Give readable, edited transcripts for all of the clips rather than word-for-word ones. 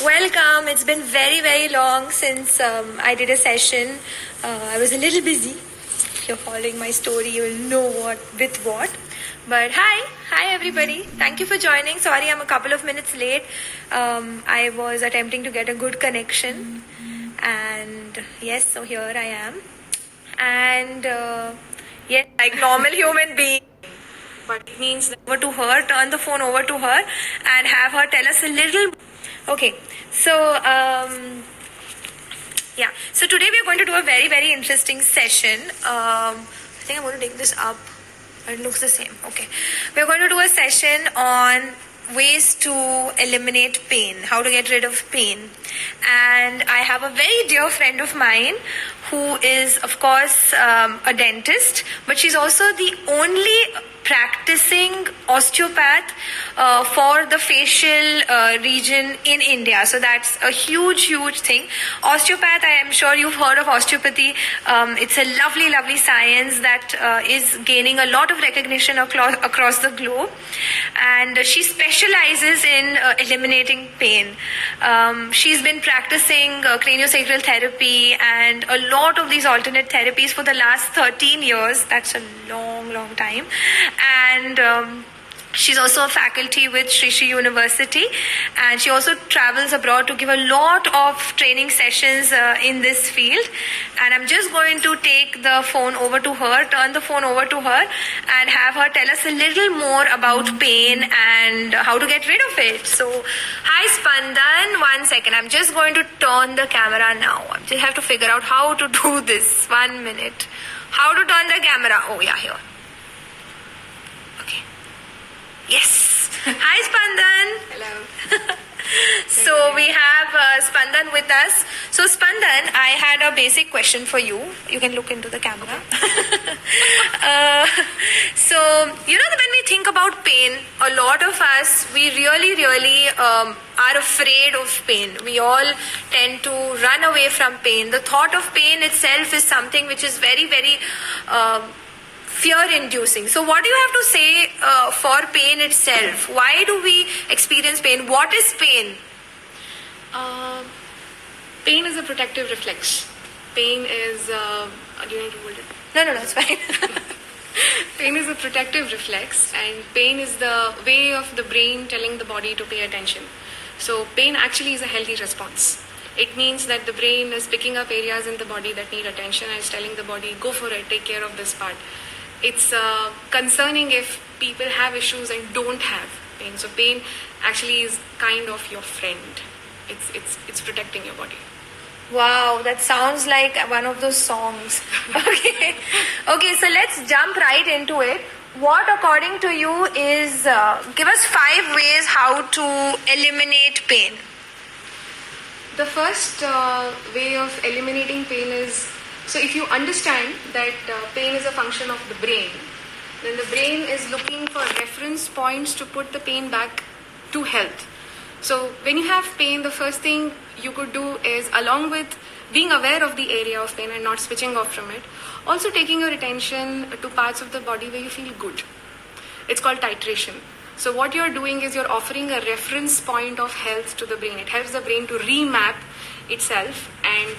Welcome. It's been very long since I did a session. I was a little busy. If you're following my story, you'll know what. But hi everybody. Thank you for joining. Sorry, I'm a couple of minutes late. I was attempting to get a good connection, and yes, so here I am. And yes, like normal human being. But it means over to her, turn the phone over to her, and have her tell us a little. Okay, so yeah, so today we are going to do a very interesting session. I think I'm going to take this up. It looks the same. Okay, we're going to do a session on ways to eliminate pain, how to get rid of pain. And I have a very dear friend of mine who is, of course, a dentist, but she's also the only practicing osteopath for the facial region in India. So that's a huge thing. Osteopath, I am sure you've heard of osteopathy. It's a lovely science that is gaining a lot of recognition across the globe. And she specializes in eliminating pain. She's been practicing craniosacral therapy and a lot of these alternate therapies for the last 13 years. That's a long time. And she's also a faculty with Sri Sri University, and she also travels abroad to give a lot of training sessions in this field. And I'm just going to take the phone over to her, turn the phone over to her, and have her tell us a little more about pain and how to get rid of it. So, hi Spandan, 1 second. I'm just going to turn the camera now. I just have to figure out how to do this. 1 minute. How to turn the camera? Oh yeah, here. Yes. Hi, Spandan. Hello. So we have Spandan with us. So Spandan, I had a basic question for you. You can look into the camera. So, you know, when we think about pain, a lot of us, we really are afraid of pain. We all tend to run away from pain. The thought of pain itself is something which is very fear-inducing. So what do you have to say for pain itself? Why do we experience pain? What is pain? Pain is a protective reflex. Pain is... do you need to hold it? No, it's fine. Pain is a protective reflex, and pain is the way of the brain telling the body to pay attention. So pain actually is a healthy response. It means that the brain is picking up areas in the body that need attention and is telling the body, go for it, take care of this part. It's concerning if people have issues and don't have pain. So pain actually is kind of your friend. It's protecting your body. Wow, that sounds like one of those songs. Okay, so let's jump right into it. What, according to you, is give us 5 ways how to eliminate pain. The first way of eliminating pain is, so if you understand that pain is a function of the brain, then the brain is looking for reference points to put the pain back to health. So when you have pain, the first thing you could do is, along with being aware of the area of pain and not switching off from it, also taking your attention to parts of the body where you feel good. It's called titration. So what you're doing is you're offering a reference point of health to the brain. It helps the brain to remap itself and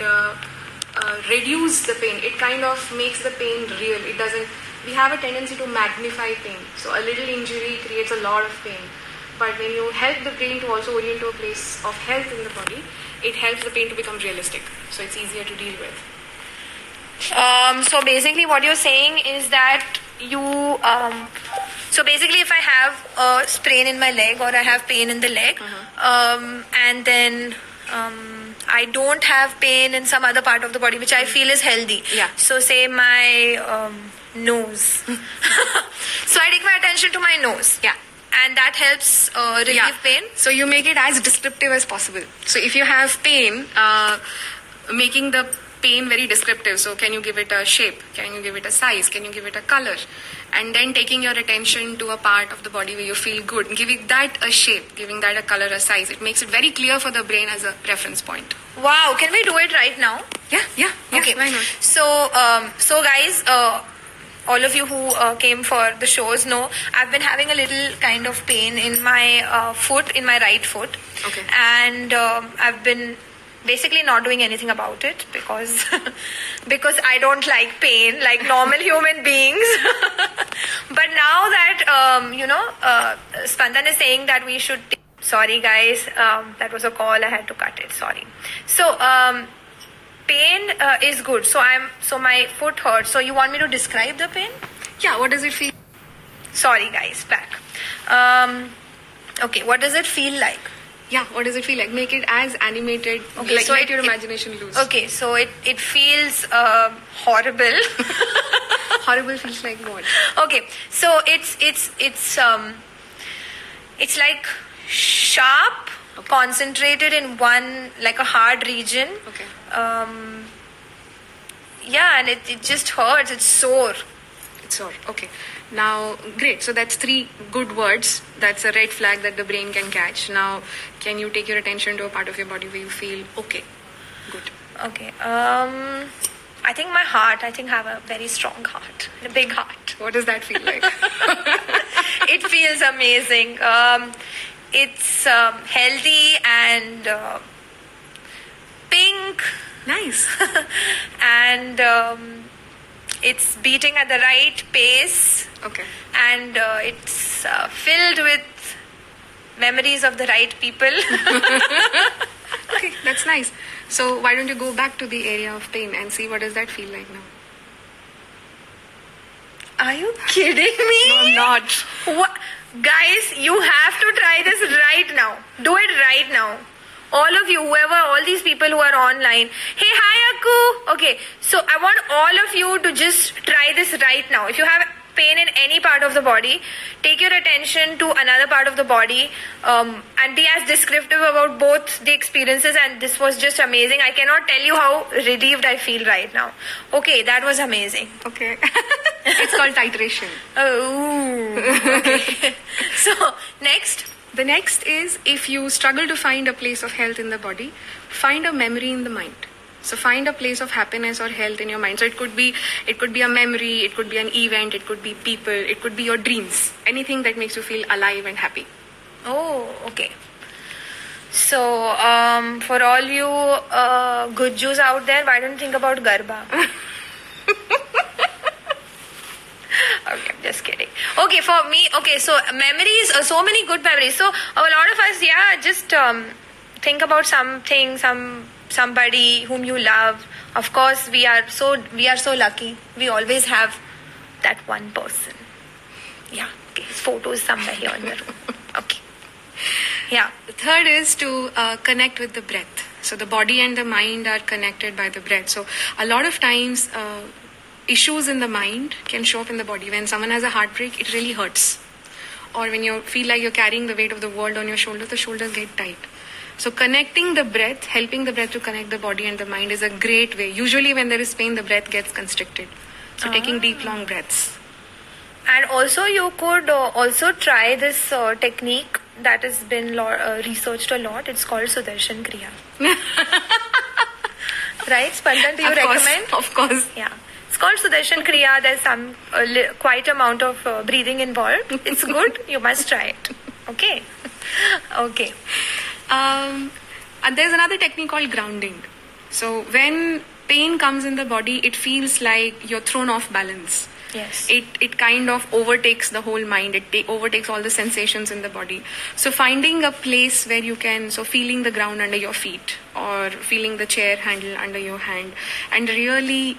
reduce the pain. It kind of makes the pain real. It doesn't. We have a tendency to magnify pain. So a little injury creates a lot of pain. But when you help the brain to also orient to a place of health in the body, it helps the pain to become realistic. So it's easier to deal with. So basically what you're saying is that you... So basically, if I have a sprain in my leg or I have pain in the leg, and then I don't have pain in some other part of the body which I feel is healthy. Yeah. So say my nose. So I take my attention to my nose. Yeah. And that helps relieve pain. So you make it as descriptive as possible. So if you have pain, making the pain very descriptive. So can you give it a shape? Can you give it a size? Can you give it a color? And then taking your attention to a part of the body where you feel good, giving that a shape, giving that a color, a size. It makes it very clear for the brain as a reference point. Wow, can we do it right now? Yeah. Okay. Why not? So guys, all of you who came for the shows know I've been having a little kind of pain in my foot, in my right foot. Okay. And I've been basically not doing anything about it because because I don't like pain like normal human beings. But now that Spandan is saying that we should sorry guys, that was a call, I had to cut it, sorry. So pain is good, so my foot hurts. So you want me to describe the pain? Yeah, what does it feel? Sorry guys, back. Okay, what does it feel like? Yeah, what does it feel like? Make it as animated. Okay, like so let your imagination loose. Okay, so it feels horrible. Horrible feels like what? Okay, so it's like sharp, concentrated in one, like a hard region. Okay. Yeah, and it just hurts. It's sore. It's sore. Okay. Now, great. So that's 3 good words. That's a red flag that the brain can catch. Now, can you take your attention to a part of your body where you feel okay? Good. Okay. I think my heart. I think I have a very strong heart, a big heart. What does that feel like? It feels amazing. It's healthy and pink. Nice. And it's beating at the right pace. Okay. And it's filled with memories of the right people. Okay, that's nice. So why don't you go back to the area of pain and see what does that feel like now? Are you kidding me? No, I'm not. What? Guys, you have to try this right now. Do it right now. All of you, whoever, all these people who are online. Hey, hi, Akku. Okay, so I want all of you to just try this right now. If you have pain in any part of the body, take your attention to another part of the body and be as descriptive about both the experiences. And this was just amazing. I cannot tell you how relieved I feel right now. Okay, that was amazing. Okay. It's called titration. Oh, okay. So, next. The next is, if you struggle to find a place of health in the body, find a memory in the mind. So find a place of happiness or health in your mind. So it could be a memory, it could be an event, it could be people, it could be your dreams. Anything that makes you feel alive and happy. Oh, okay. So, for all you Gujjus out there, why don't you think about Garba? Okay, I'm just kidding. Okay, for me, okay, so memories, so many good memories. So, a lot of us, yeah, just think about something, somebody whom you love. Of course, we are so lucky. We always have that one person. Yeah, okay, his photo is somewhere here in the room. Okay. Yeah. The third is to connect with the breath. So the body and the mind are connected by the breath. So a lot of times, issues in the mind can show up in the body. When someone has a heartbreak, it really hurts. Or when you feel like you're carrying the weight of the world on your shoulders, the shoulders get tight. So connecting the breath, helping the breath to connect the body and the mind is a great way. Usually when there is pain, the breath gets constricted. So taking deep, long breaths. And also you could also try this technique that has been researched a lot. It's called Sudarshan Kriya. Right, Spandan, do you recommend? Of course. Yeah. It's called Sudarshan Kriya. There's some quite amount of breathing involved. It's good. You must try it. Okay. Okay. And there's another technique called grounding. So when pain comes in the body, it feels like you're thrown off balance. Yes. It kind of overtakes the whole mind. It overtakes all the sensations in the body. So finding a place where you can, so feeling the ground under your feet or feeling the chair handle under your hand and really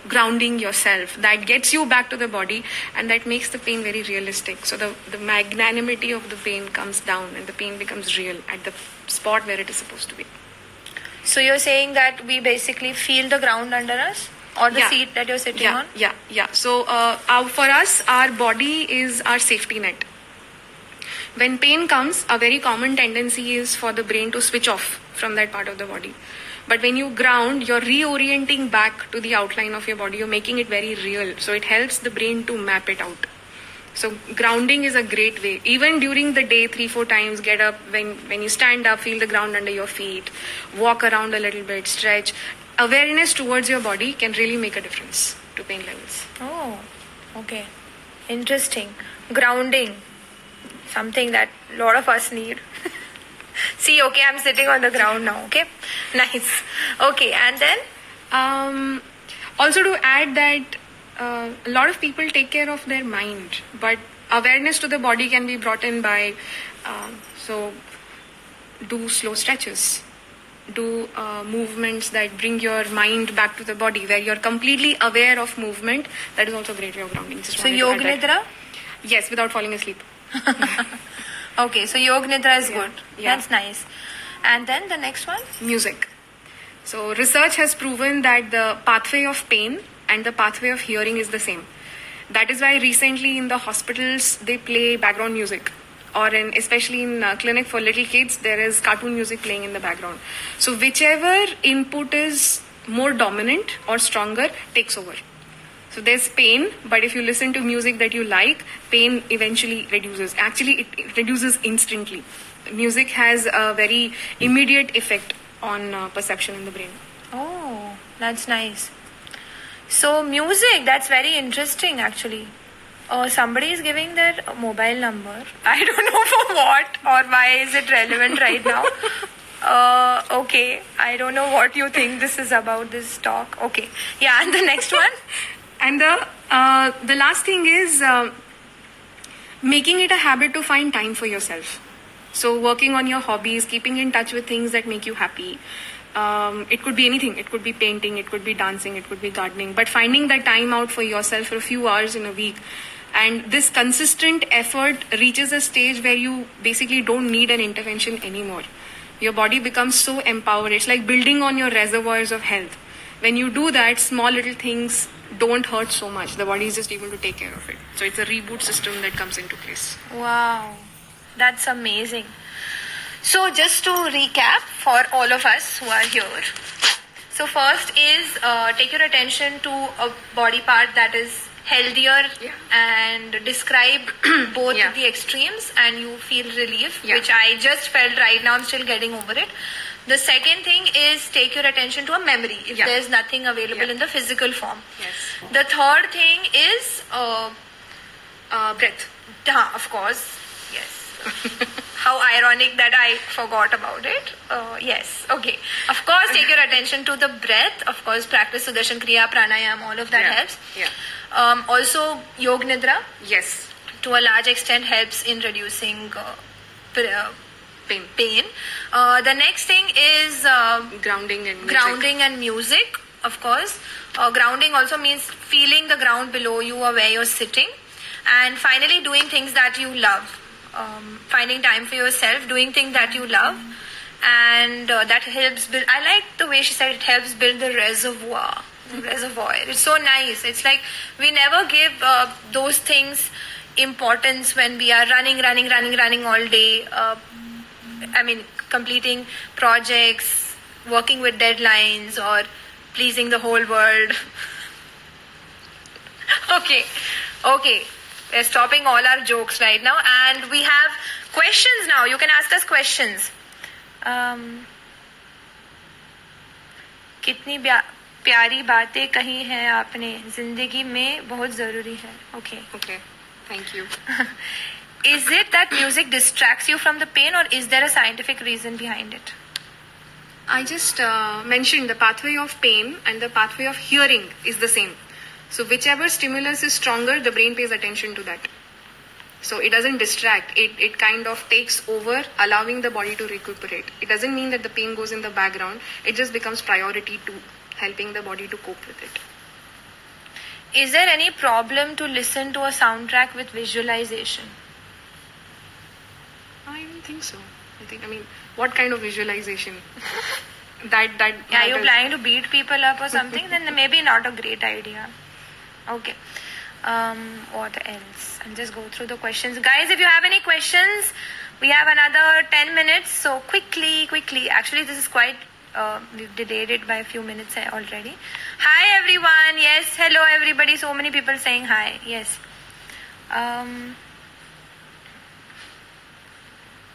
grounding yourself, that gets you back to the body and that makes the pain very realistic. So the magnanimity of the pain comes down and the pain becomes real at the spot where it is supposed to be. So you're saying that we basically feel the ground under us or the seat that you're sitting on? Yeah. So for us, our body is our safety net. When pain comes, a very common tendency is for the brain to switch off from that part of the body. But when you ground, you're reorienting back to the outline of your body. You're making it very real. So it helps the brain to map it out. So grounding is a great way. Even during the day, 3-4 times, get up. When you stand up, feel the ground under your feet. Walk around a little bit, stretch. Awareness towards your body can really make a difference to pain levels. Oh, okay. Interesting. Grounding. Something that a lot of us need. See, okay, I'm sitting on the ground now, okay? Nice. Okay, and then? Also to add that a lot of people take care of their mind, but awareness to the body can be brought in by, so do slow stretches, do movements that bring your mind back to the body, where you're completely aware of movement. That is also a great way of grounding. So Yoga Nidra? Yes, without falling asleep. Okay, so Yoga Nidra is good. Yeah. That's nice. And then the next one? Music. So research has proven that the pathway of pain and the pathway of hearing is the same. That is why recently in the hospitals they play background music, or especially in clinic for little kids there is cartoon music playing in the background. So whichever input is more dominant or stronger takes over. So there's pain, but if you listen to music that you like, pain eventually reduces. Actually, it reduces instantly. Music has a very immediate effect on perception in the brain. Oh, that's nice. So music, that's very interesting actually. Somebody is giving their mobile number. I don't know for what or why is it relevant right now. Okay, I don't know what you think this is about, this talk. Okay, yeah, and the next one? And the last thing is making it a habit to find time for yourself. So working on your hobbies, keeping in touch with things that make you happy. It could be anything. It could be painting, it could be dancing, it could be gardening. But finding that time out for yourself for a few hours in a week. And this consistent effort reaches a stage where you basically don't need an intervention anymore. Your body becomes so empowered. It's like building on your reservoirs of health. When you do that, small little things don't hurt so much. The body is just able to take care of it. So it's a reboot system that comes into place. Wow, that's amazing. So just to recap for all of us who are here. So first is take your attention to a body part that is healthier and describe both the extremes and you feel relief, which I just felt right now. I'm still getting over it. The second thing is take your attention to a memory if there's nothing available in the physical form. Yes. The third thing is Breath. of course, yes. How ironic that I forgot about it. Yes, okay. Of course, take your attention to the breath. Of course, practice Sudarshan Kriya, Pranayam, all of that helps. Yeah. Also, Yoga Nidra, Yes. to a large extent, helps in reducing pain. The next thing is Grounding and music. grounding and music, of course. Grounding also means feeling the ground below you or where you're sitting. And finally, doing things that you love. Finding time for yourself, doing things that you love. And that helps build, I like the way she said it helps build the reservoir. It's so nice. It's like we never give those things importance when we are running all day. I mean, completing projects, working with deadlines, or pleasing the whole world. Okay. We're stopping all our jokes right now, and we have questions now. You can ask us questions. कितनी प्यारी बातें कही हैं आपने, जिंदगी में बहुत जरूरी है. Okay. Thank you. Is it that music distracts you from the pain, or is there a scientific reason behind it? I just mentioned the pathway of pain and the pathway of hearing is the same. So whichever stimulus is stronger, the brain pays attention to that. So it doesn't distract. It kind of takes over, allowing the body to recuperate. It doesn't mean that the pain goes in the background. It just becomes priority to helping the body to cope with it. Is there any problem to listen to a soundtrack with visualization? I don't think so. I mean, what kind of visualization? that Yeah, you're planning to beat people up or something? Then maybe not a great idea. Okay. What else? I'll just go through the questions. Guys, if you have any questions, we have another 10 minutes. So quickly. Actually, this is quite, we've delayed it by a few minutes already. Hi, everyone. Yes, hello, everybody. So many people saying hi. Yes.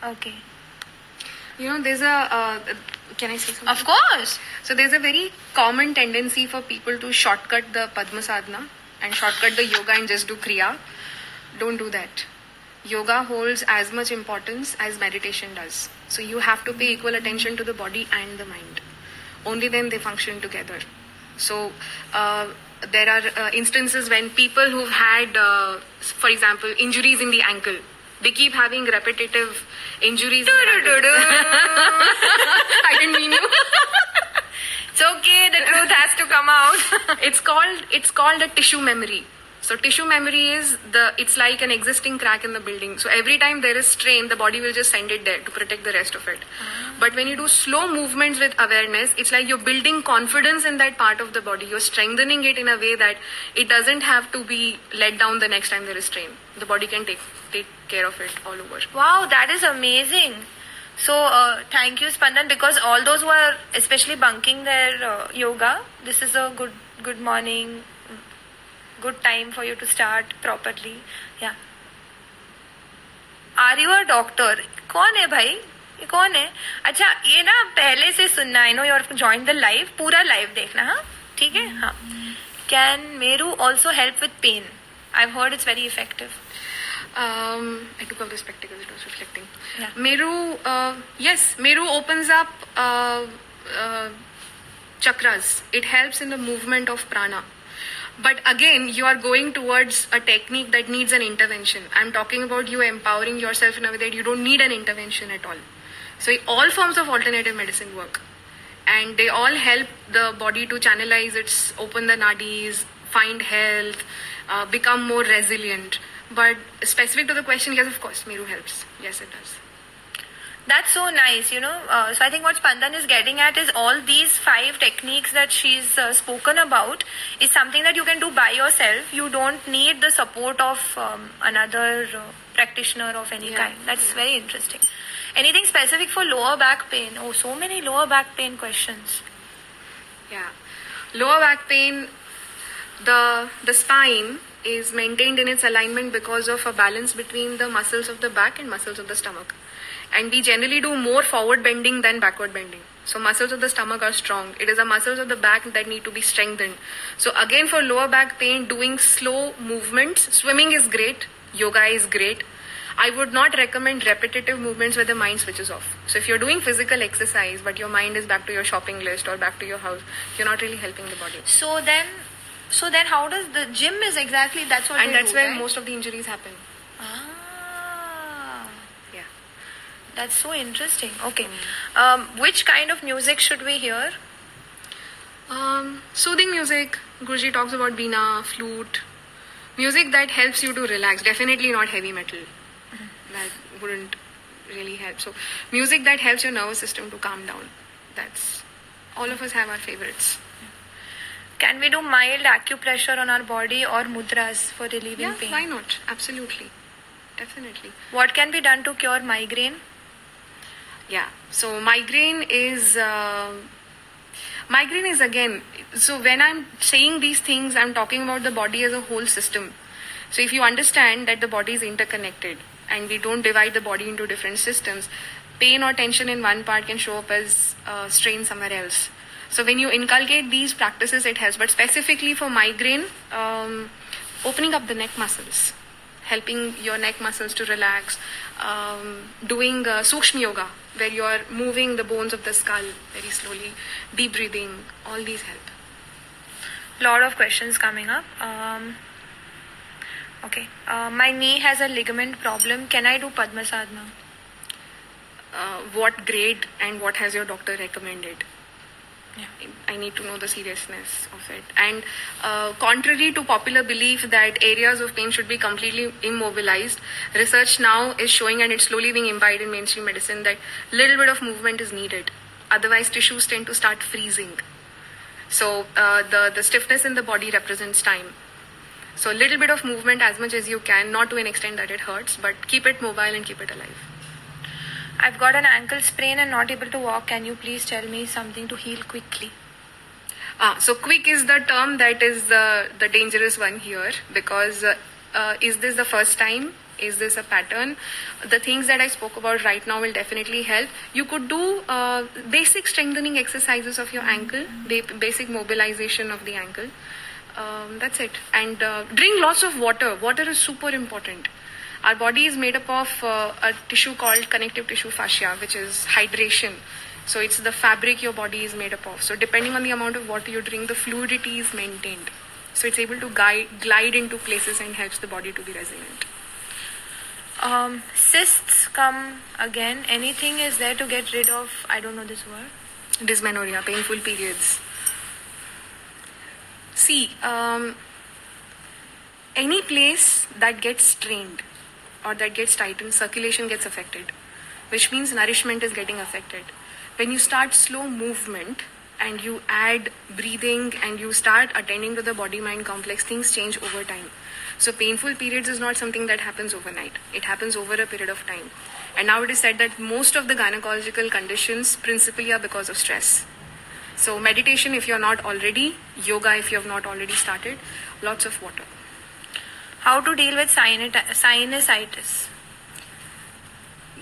Okay. You know, there's a. Can I say something? Of course. So there's a very common tendency for people to shortcut the Padma Sadhana and shortcut the yoga and just do Kriya. Don't do that. Yoga holds as much importance as meditation does. So you have to pay equal attention to the body and the mind. Only then they function together. So there are instances when people who've had, for example, injuries in the ankle, they keep having repetitive injuries. I didn't mean you. It's okay, the truth has to come out. It's called a tissue memory. So tissue memory is it's like an existing crack in the building. So every time there is strain, the body will just send it there to protect the rest of it. But when you do slow movements with awareness, it's like you're building confidence in that part of the body. You're strengthening it in a way that it doesn't have to be let down the next time there is strain. The body can take care of it all over. Wow, that is amazing. So, thank you, Spandan, because all those who are especially bunking their yoga, this is a good morning, good time for you to start properly. Yeah. Are you a doctor? कौन है भाई? ये कौन है? अच्छा, ये ना पहले से सुनना. I know you have joined the live. पूरा live देखना, हाँ? ठीक है? हाँ. Can Meru also help with pain? I've heard it's very effective. I took off the spectacles, it was reflecting. Yeah. Meru, yes, Meru opens up chakras. It helps in the movement of prana. But again, you are going towards a technique that needs an intervention. I'm talking about you empowering yourself in a way that you don't need an intervention at all. So all forms of alternative medicine work. And they all help the body to channelize open the nadis, find health, become more resilient. But specific to the question, yes, of course, Meru helps. Yes, it does. That's so nice, you know. So I think what Spandan is getting at is all these 5 techniques that she's spoken about is something that you can do by yourself. You don't need the support of another practitioner of any kind. That's very interesting. Anything specific for lower back pain? Oh, so many lower back pain questions. Yeah. Lower back pain, the spine is maintained in its alignment because of a balance between the muscles of the back and muscles of the stomach. And we generally do more forward bending than backward bending. So muscles of the stomach are strong. It is the muscles of the back that need to be strengthened. So again, for lower back pain, doing slow movements, swimming is great, yoga is great. I would not recommend repetitive movements where the mind switches off. So if you're doing physical exercise, but your mind is back to your shopping list or back to your house, you're not really helping the body. So then how does the gym is exactly, that's what and they that's do, where right? most of the injuries happen. Yeah. That's so interesting. Okay. Which kind of music should we hear? Soothing music. Guruji talks about veena, flute. Music that helps you to relax. Definitely not heavy metal. That wouldn't really help. So music that helps your nervous system to calm down. That's, all of us have our favorites. Can we do mild acupressure on our body or mudras for relieving Yeah, pain? why not? Absolutely. Definitely. What can be done to cure migraine? Yeah. So migraine is again, so when I'm saying these things, I'm talking about the body as a whole system. So if you understand that the body is interconnected and we don't divide the body into different systems, pain or tension in one part can show up as strain somewhere else. So when you inculcate these practices, it helps. But specifically for migraine, opening up the neck muscles, helping your neck muscles to relax, doing Sukshma Yoga, where you are moving the bones of the skull very slowly, deep breathing, all these help. Lot of questions coming up. Okay. My knee has a ligament problem. Can I do Padma Sadhana? What grade and what has your doctor recommended? Yeah. I need to know the seriousness of it. And contrary to popular belief that areas of pain should be completely immobilized, research now is showing, and it's slowly being imbibed in mainstream medicine, that little bit of movement is needed. Otherwise, tissues tend to start freezing. So the stiffness in the body represents time. So a little bit of movement as much as you can, not to an extent that it hurts, but keep it mobile and keep it alive. I've got an ankle sprain and not able to walk. Can you please tell me something to heal quickly? So quick is the term that is the dangerous one here, because is this the first time Is this a pattern? The things that I spoke about right now will definitely help. You could do basic strengthening exercises of your ankle, basic mobilization of the ankle. That's it. And drink lots of water. Water is super important. Our body is made up of a tissue called connective tissue fascia, which is hydration. So it's the fabric your body is made up of. So depending on the amount of water you drink, the fluidity is maintained. So it's able to glide into places and helps the body to be resilient. Cysts come again. Anything is there to get rid of, I don't know this word. Dysmenorrhea, painful periods. See, any place that gets strained or that gets tightened, circulation gets affected, which means nourishment is getting affected. When you start slow movement and you add breathing and you start attending to the body-mind complex, things change over time. So painful periods is not something that happens overnight. It happens over a period of time. And now it is said that most of the gynecological conditions principally are because of stress. So meditation if you're not already, yoga if you have not already started, lots of water. How to deal with sinusitis?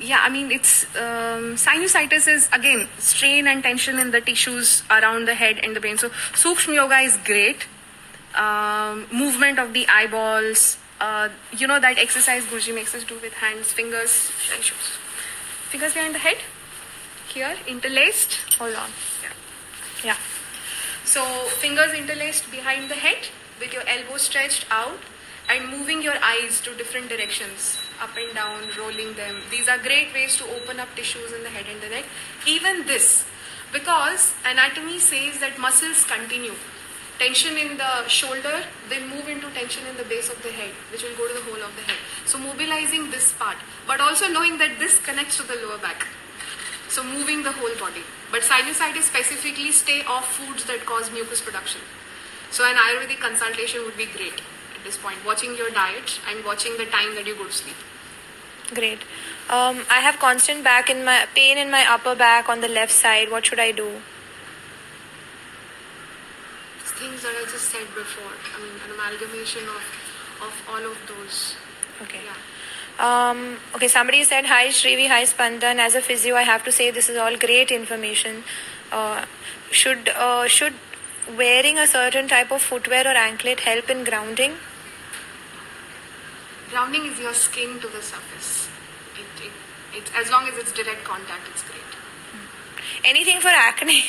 Yeah, I mean, it's sinusitis is again strain and tension in the tissues around the head and the brain. So Sukshma yoga is great. Movement of the eyeballs. You know that exercise Guruji makes us do with hands, fingers. Fingers behind the head. Here, interlaced. Hold on. Yeah. So fingers interlaced behind the head with your elbows stretched out and moving your eyes to different directions, up and down, rolling them. These are great ways to open up tissues in the head and the neck. Even this, because anatomy says that muscles continue. Tension in the shoulder, then move into tension in the base of the head, which will go to the whole of the head. So mobilizing this part, but also knowing that this connects to the lower back. So moving the whole body. But sinusitis specifically stay off foods that cause mucus production. So an Ayurvedic consultation would be great at this point. Watching your diet and watching the time that you go to sleep. Great. I have constant pain in my upper back on the left side. What should I do? Things that I just said before. I mean, an amalgamation of all of those. Okay. Yeah. Okay, somebody said, hi Shrivi, hi Spandan. As a physio, I have to say this is all great information. Should wearing a certain type of footwear or anklet help in grounding? Grounding is your skin to the surface. It as long as it's direct contact, it's great. Anything for acne?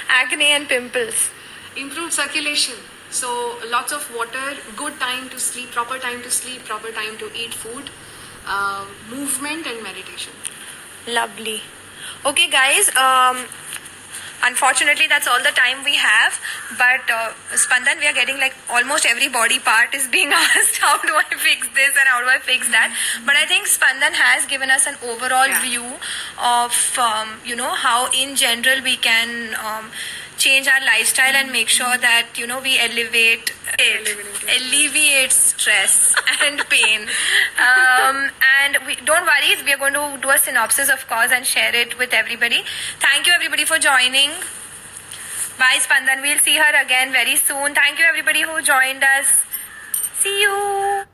Acne and pimples? Improved circulation. So lots of water, good time to sleep, proper time to sleep, proper time to eat food, movement and meditation. Lovely. Okay guys, unfortunately that's all the time we have, but Spandan, we are getting like almost every body part is being asked, how do I fix this and how do I fix that, but I think Spandan has given us an overall view of how in general we can change our lifestyle and make sure that we alleviate stress and pain. And don't worry, we are going to do a synopsis, of course, and share it with everybody. Thank you everybody for joining. Bye Spandan, we'll see her again very soon. Thank you everybody who joined us. See you.